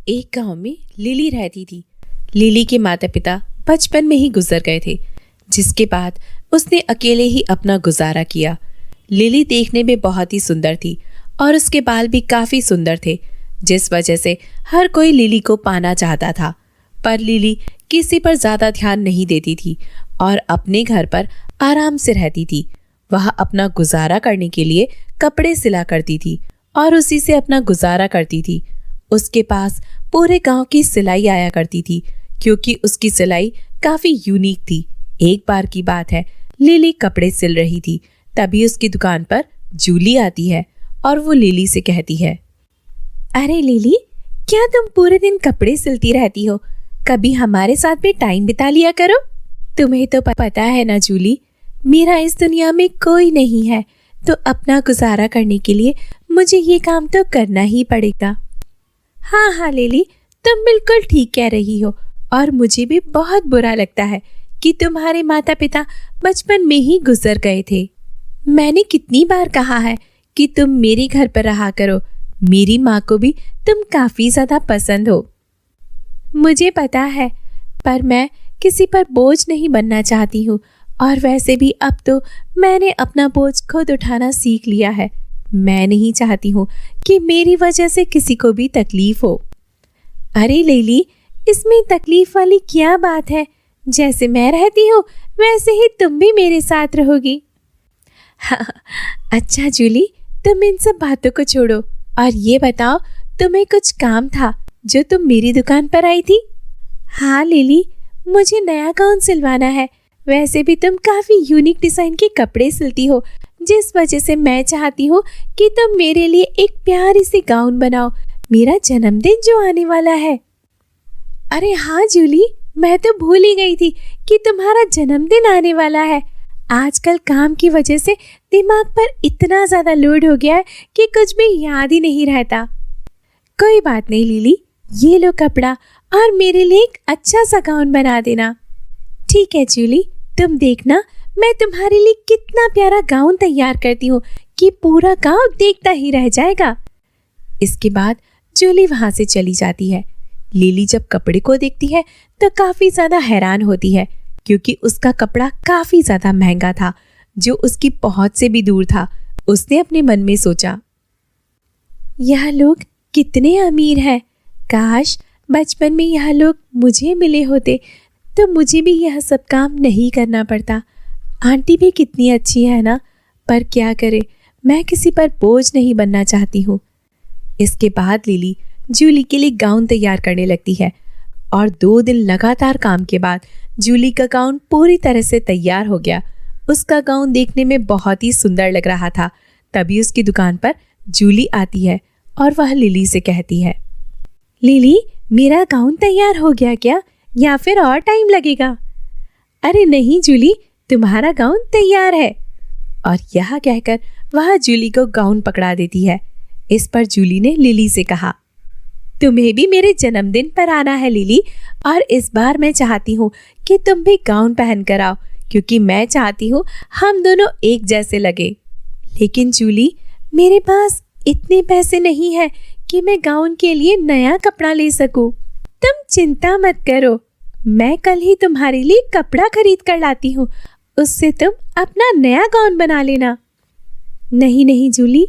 एक गांव में लिली रहती थी। लिली के माता पिता बचपन में ही गुजर गए थे, जिसके बाद उसने अकेले ही अपना गुजारा किया। लिली देखने में बहुत ही सुंदर थी और उसके बाल भी काफी सुंदर थे, जिस वजह से हर कोई लिली को पाना चाहता था। पर लिली किसी पर ज्यादा ध्यान नहीं देती थी और अपने घर पर आराम से रहती थी। वह अपना गुजारा करने के लिए कपड़े सिला करती थी और उसी से अपना गुजारा करती थी। उसके पास पूरे गांव की सिलाई आया करती थी, क्योंकि उसकी सिलाई काफी यूनिक थी। एक बार की बात है, लिली कपड़े सिल रही थी, तभी उसकी दुकान पर जूली आती है और वो लिली से कहती है, अरे लिली, क्या तुम पूरे दिन कपड़े सिलती रहती हो? कभी हमारे साथ भी टाइम बिता लिया करो। तुम्हें तो पता है ना जूली, मेरा इस दुनिया में कोई नहीं है, तो अपना गुजारा करने के लिए मुझे ये काम तो करना ही पड़ेगा। हाँ हाँ लिली, तुम बिल्कुल ठीक कह रही हो और मुझे भी बहुत बुरा लगता है कि तुम्हारे माता पिता बचपन में ही गुजर गए थे। मैंने कितनी बार कहा है कि तुम मेरे घर पर रहा करो। मेरी माँ को भी तुम काफी ज्यादा पसंद हो। मुझे पता है, पर मैं किसी पर बोझ नहीं बनना चाहती हूँ और वैसे भी अब तो मैंने अपना बोझ खुद उठाना सीख लिया है। मैं नहीं चाहती हूँ कि मेरी वजह से किसी को भी तकलीफ हो। अरे लिली, इसमें तकलीफ वाली क्या बात है? जैसे मैं रहती हूँ वैसे ही तुम भी मेरे साथ रहोगी। हाँ, अच्छा जूली, तुम इन सब बातों को छोड़ो और ये बताओ, तुम्हें कुछ काम था जो तुम मेरी दुकान पर आई थी? हाँ लिली, मुझे नया गाउन सिलवाना है। वैसे भी तुम काफी यूनिक डिजाइन के कपड़े सिलती हो, जिस वजह से मैं चाहती हूँ कि तुम मेरे लिए एक प्यारी सी गाउन बनाओ, मेरा जन्मदिन जो आने वाला है। अरे हाँ जूली, मैं तो भूल ही गई थी कि तुम्हारा जन्मदिन आने वाला है। आजकल काम की वजह से दिमाग पर इतना ज्यादा लोड हो गया है कि कुछ भी याद ही नहीं रहता। कोई बात नहीं लिली, ये लो कपड़ा और मेरे लिए एक अच्छा सा गाउन बना देना। ठीक है जूली, तुम देखना मैं तुम्हारे लिए कितना प्यारा गाउन तैयार करती हूँ कि पूरा गांव देखता ही रह जाएगा। इसके बाद जूली वहां से चली जाती है। लिली जब कपड़े को देखती है तो काफी ज्यादा हैरान होती है, क्योंकि उसका कपड़ा काफी ज्यादा महंगा था, जो उसकी पहुंच से भी दूर था। उसने अपने मन में सोचा, यह लोग कितने अमीर हैं। काश बचपन में यह लोग मुझे मिले होते तो मुझे भी यह सब काम नहीं करना पड़ता। आंटी भी कितनी अच्छी है ना, पर क्या करे, मैं किसी पर बोझ नहीं बनना चाहती हूँ। इसके बाद लिली जूली के लिए गाउन तैयार करने लगती है और 2 दिन लगातार काम के बाद जूली का गाउन पूरी तरह से तैयार हो गया। उसका गाउन देखने में बहुत ही सुंदर लग रहा था। तभी उसकी दुकान पर जूली आती है और वह लिली से कहती है, लिली, मेरा गाउन तैयार हो गया क्या, या फिर और टाइम लगेगा? अरे नहीं जूली, तुम्हारा गाउन तैयार है। और यह कहकर वह जूली को गाउन पकड़ा देती है। इस पर जूली ने लिली से कहा, तुम्हें भी मेरे जन्मदिन पर आना है लिली, और इस बार मैं चाहती हूँ कि तुम भी गाउन पहन कर आओ, क्योंकि मैं चाहती हूँ हम दोनों एक जैसे लगे। लेकिन जूली, मेरे पास इतने पैसे नहीं है कि मैं गाउन के लिए नया कपड़ा ले सकूं। तुम चिंता मत करो, मैं कल ही तुम्हारे लिए कपड़ा खरीद कर लाती हूँ, उससे तुम अपना नया गाउन बना लेना। नहीं नहीं जूली,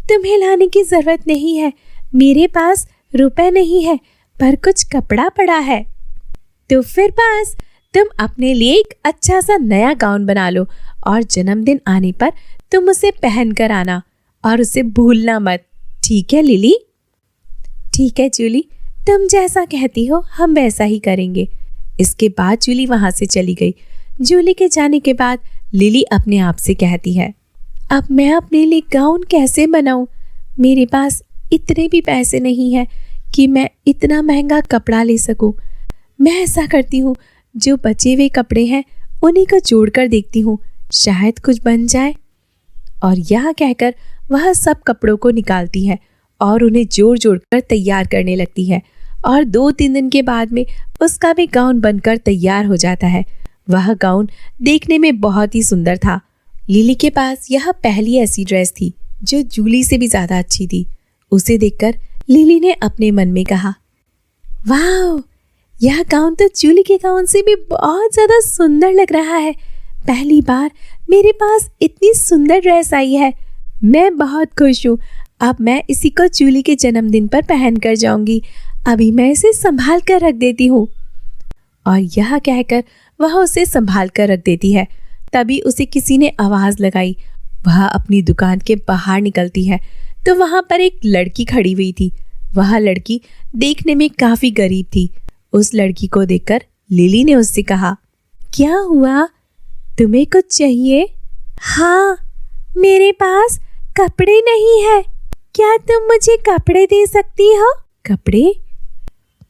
तुम्हें लाने की जरूरत नहीं है। मेरे पास रुपए नहीं है, पर कुछ कपड़ा पड़ा है। तो फिर बस तुम अपने लिए एक अच्छा सा नया गाउन बना लो और जन्मदिन आने पर तुम उसे पहन कर आना और उसे भूलना मत। ठीक है लिली? ठीक है जूली, तुम जैसा कहती हो हम वैसा ही करेंगे। इसके बाद जूली वहां से चली गई। जूली के जाने के बाद लिली अपने आप से कहती है, अब मैं अपने लिए गाउन कैसे बनाऊं? मेरे पास इतने भी पैसे नहीं है कि मैं इतना महंगा कपड़ा ले सकूं। मैं ऐसा करती हूँ, जो बचे हुए कपड़े हैं उन्हीं को जोड़कर देखती हूँ, शायद कुछ बन जाए। और यह कहकर वह सब कपड़ों को निकालती है और उन्हें जोड़ जोड़कर तैयार करने लगती है। और 2-3 दिन के बाद में उसका भी गाउन बनकर तैयार हो जाता है। वह गाउन देखने में बहुत ही सुंदर था। लिली के पास यह पहली ऐसी ड्रेस थी जो जूली से भी ज्यादा अच्छी थी। उसे देखकर लिली ने अपने मन में कहा, वाह, यह गाउन तो जूली के गाउन से भी बहुत ज्यादा सुंदर लग रहा है। पहली बार मेरे पास इतनी सुंदर ड्रेस आई है। मैं बहुत खुश हूँ। अब मैं इसी को जूली के जन्मदिन पर पहन कर जाऊंगी। अभी मैं इसे संभाल कर रख देती हूँ। और यह कहकर वह उसे संभाल कर रख देती है। तभी उसे किसी ने आवाज लगाई। वह अपनी दुकान के बाहर निकलती है तो वहां पर एक लड़की खड़ी हुई थी। वह लड़की देखने में काफी गरीब थी। उस लड़की को देखकर लिली ने उससे कहा, क्या हुआ, तुम्हें कुछ चाहिए? हाँ, मेरे पास कपड़े नहीं है। क्या तुम मुझे कपड़े दे सकती हो? कपड़े?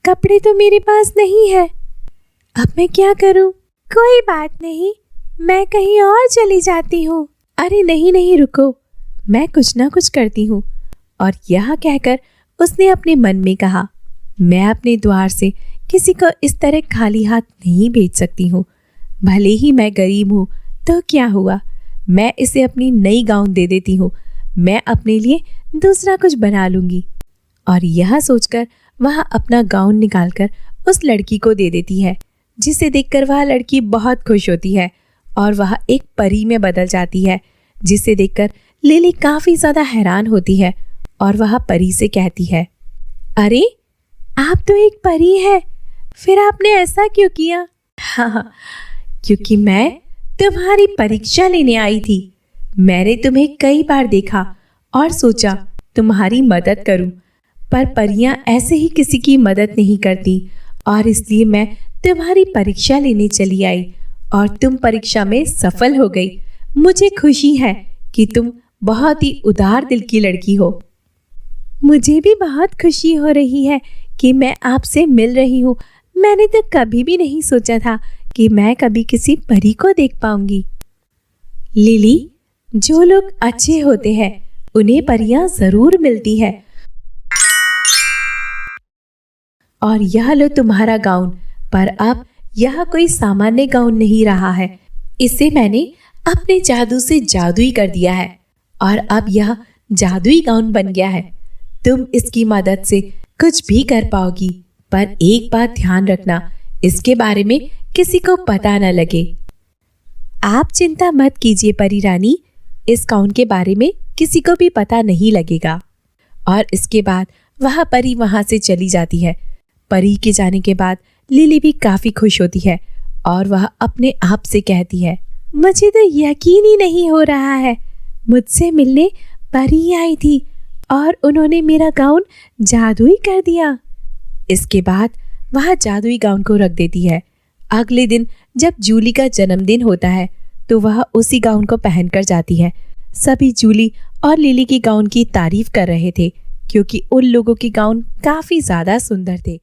कपड़े तो मेरे पास नहीं है। अब मैं क्या करूं? कोई बात नहीं, मैं कहीं और चली जाती हूँ। अरे नहीं नहीं, रुको, मैं कुछ ना कुछ करती हूँ। और यह कहकर उसने अपने मन में कहा, मैं अपने द्वार से किसी को इस तरह खाली हाथ नहीं भेज सकती हूँ। भले ही मैं गरीब हूँ तो क्या हुआ, मैं इसे अपनी नई गाउन दे देती हूँ। मैं अपने लिए दूसरा कुछ बना लूंगी। और यह सोचकर वह अपना गाउन निकालकर उस लड़की को दे देती है, जिसे देखकर वह लड़की बहुत खुश होती है और वह एक परी में बदल जाती है, जिसे देखकर लिली काफी ज्यादा हैरान होती है और वह परी से कहती है, अरे आप तो एक परी है, फिर आपने ऐसा क्यों किया? हाँ, क्योंकि मैं तुम्हारी परीक्षा लेने आई थी। मैंने तुम्हें कई बार देखा और सोचा तुम्हारी मदद करूं, पर परियां ऐसे ही किसी की मदद नहीं करती और इसलिए मैं तुम्हारी परीक्षा लेने चली आई और तुम परीक्षा में सफल हो गई। मुझे खुशी है कि तुम बहुत ही उदार दिल की लड़की हो। मुझे भी बहुत खुशी हो रही है कि मैं आपसे मिल रही हूँ। मैंने तो कभी भी नहीं सोचा था कि मैं कभी किसी परी को देख पाऊंगी। लिली, जो लोग अच्छे होते हैं उन्हें परियां जरूर मिलती है। और यह लो तुम्हारा गाउन, पर अब यह कोई सामान्य गाउन नहीं रहा है। इसे मैंने अपने जादू से जादुई कर दिया है और अब यह जादुई गाउन बन गया है। तुम इसकी मदद से कुछ भी कर पाओगी, पर एक बात ध्यान रखना, इसके बारे में किसी को पता न लगे। आप चिंता मत कीजिए परी रानी, इस गाउन के बारे में किसी को भी पता नहीं लगेगा। और इसके बाद वह परी वहां से चली जाती है। परी के जाने के बाद लिली भी काफी खुश होती है और वह अपने आप से कहती है, मुझे तो यकीन ही नहीं हो रहा है, मुझसे मिलने परी आई थी और उन्होंने मेरा गाउन जादुई कर दिया। इसके बाद वह जादुई गाउन को रख देती है। अगले दिन जब जूली का जन्मदिन होता है तो वह उसी गाउन को पहनकर जाती है। सभी जूली और लिली की गाउन की तारीफ कर रहे थे क्योंकि उन लोगों के गाउन काफी ज्यादा सुंदर थे।